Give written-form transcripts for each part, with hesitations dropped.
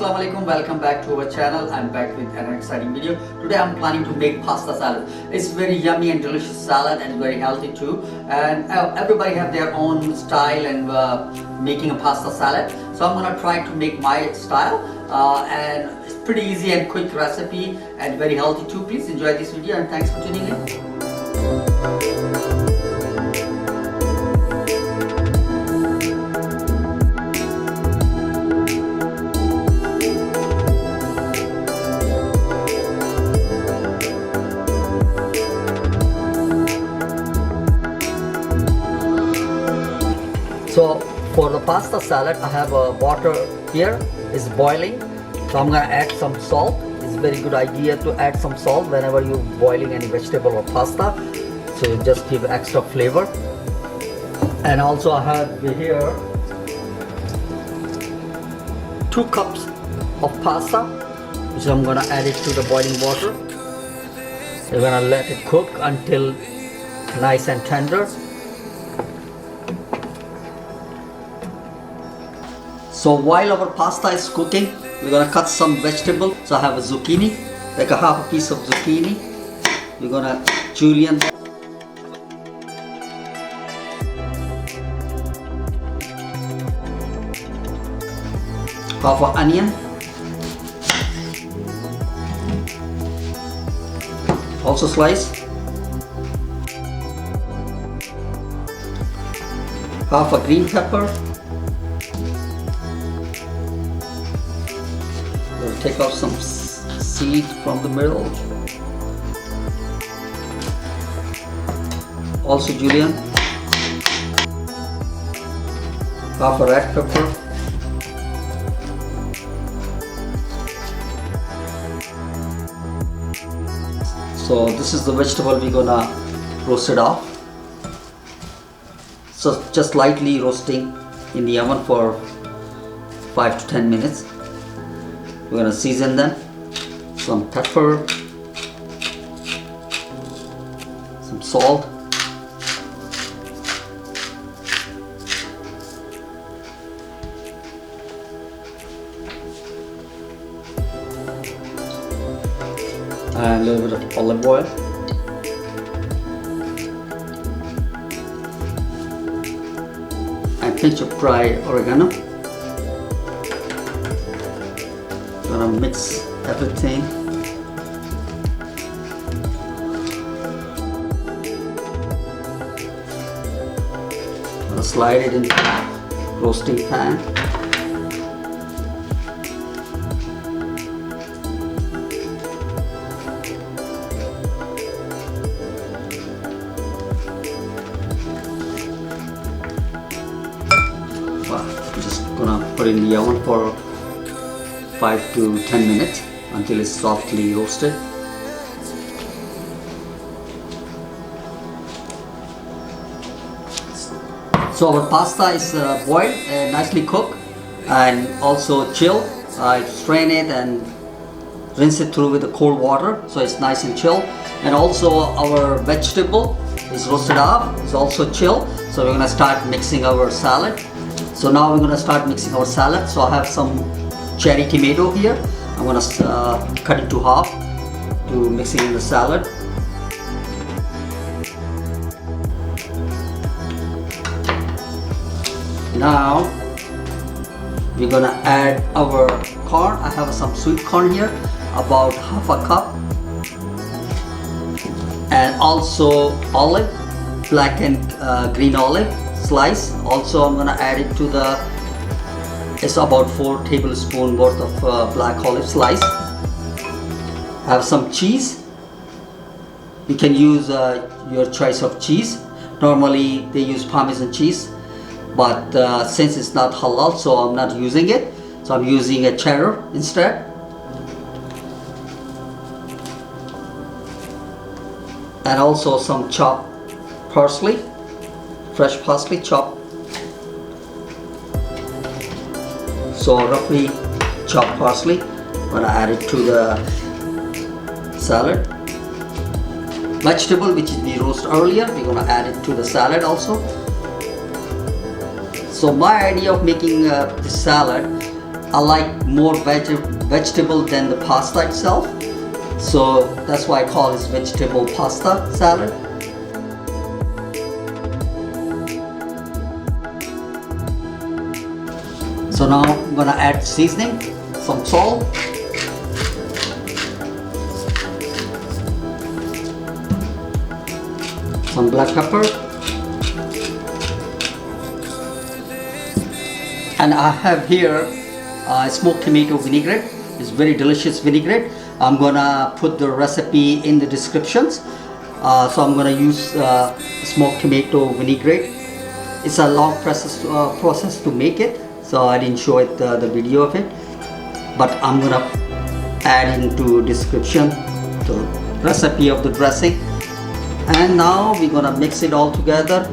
Assalamualaikum, welcome back to our channel. I'm back with an exciting video. Today I'm planning to make pasta salad. It's very yummy and delicious salad and very healthy too. And everybody have their own style and making a pasta salad. So I'm gonna try to make my style and it's pretty easy and quick recipe and very healthy too. Please enjoy this video and thanks for tuning in. So for the pasta salad, I have water here is boiling. So I'm gonna add some salt. It's a very good idea to add some salt whenever you're boiling any vegetable or pasta. So just give extra flavor. And also I have here 2 cups of pasta, which I'm gonna add it to the boiling water. We're gonna let it cook until nice and tender. So while our pasta is cooking, we're gonna cut some vegetable. So I have a zucchini, like a half a piece of zucchini. We're gonna julienne. Half an onion. Also slice. Half a green pepper. We'll take off some seed from the middle. Also julienne. Half a red pepper. So this is the vegetable we're gonna roast it off. So just lightly roasting in the oven for 5 to 10 minutes. We're gonna season them. Some pepper, some salt, and a little bit of olive oil. And pinch of dry oregano. Gonna mix everything. Gonna slide it into the roasting pan. I'm just gonna put it in the oven for 5 to 10 minutes until it's softly roasted. So our pasta is boiled, nicely cooked and also chilled. I strain it and rinse it through with the cold water so it's nice and chill. And also our vegetable is roasted up, it's also chill. So we're gonna start mixing our salad. So now we're gonna start mixing our salad. So I have some cherry tomato here. I'm gonna cut it to half to mix it in the salad. Now we're gonna add our corn. I have some sweet corn here, about half a cup, and also olive, black and green olive slice. Also I'm gonna add it to the it's about 4 tablespoons worth of black olive slice. Have some cheese. You can use your choice of cheese. Normally they use Parmesan cheese, but since it's not halal, so I'm not using it. So I'm using a cheddar instead. And also some chopped parsley, fresh parsley chopped. So roughly chopped parsley. I'm gonna add it to the salad. Vegetable which we roasted earlier, we're gonna add it to the salad also. So my idea of making this salad, I like more vegetable than the pasta itself. So that's why I call this vegetable pasta salad. So now I'm gonna add seasoning, some salt, some black pepper, and I have here smoked tomato vinaigrette. It's very delicious vinaigrette. I'm gonna put the recipe in the descriptions. So I'm gonna use smoked tomato vinaigrette. It's a long process to make it, so I didn't show it the video of it, but I'm gonna add into description the recipe of the dressing. And now we're gonna mix it all together.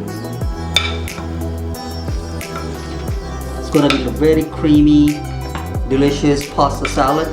It's gonna be a very creamy, delicious pasta salad.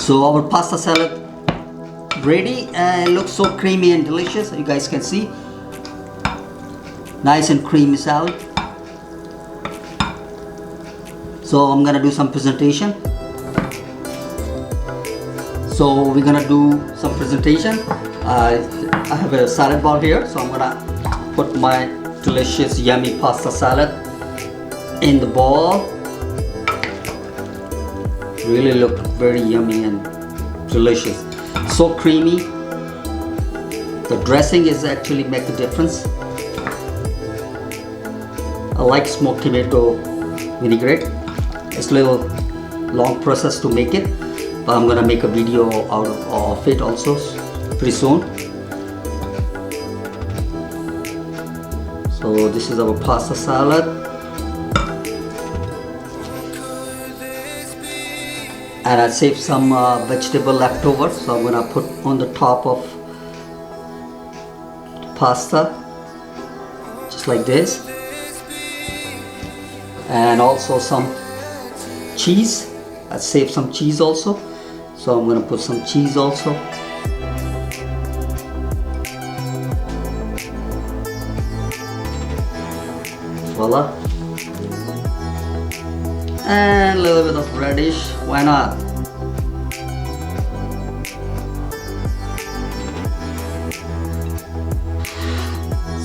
So our pasta salad ready, and it looks so creamy and delicious. You guys can see, nice and creamy salad. So I'm gonna do some presentation. So we're gonna do some presentation. I have a salad bar here, so I'm gonna put my delicious yummy pasta salad in the bowl. Really look very yummy and delicious, so creamy. The dressing is actually make a difference. I like smoked tomato vinaigrette. It's a little long process to make it, but I'm gonna make a video out of it also pretty soon. So this is our pasta salad. And I saved some vegetable leftovers, so I'm gonna put on the top of pasta, just like this. And also some cheese. I saved some cheese also, so I'm gonna put some cheese also. Voila. And a little bit of radish, why not?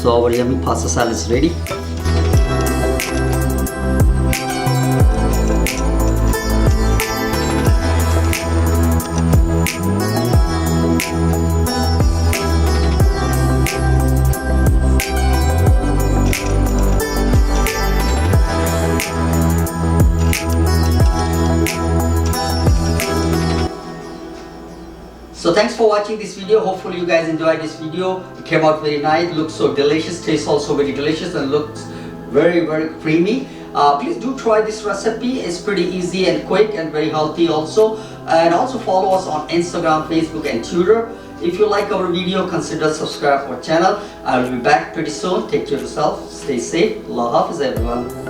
So our yummy pasta salad is ready. So thanks for watching this video. Hopefully you guys enjoyed this video. It came out very nice, looks so delicious, tastes also very delicious, and looks very creamy. Please do try this recipe. It's pretty easy and quick and very healthy also. And also follow us on Instagram, Facebook and Twitter. If you like our video, consider subscribe our channel. I will be back pretty soon. Take care of yourself, stay safe. Allah Hafiz everyone.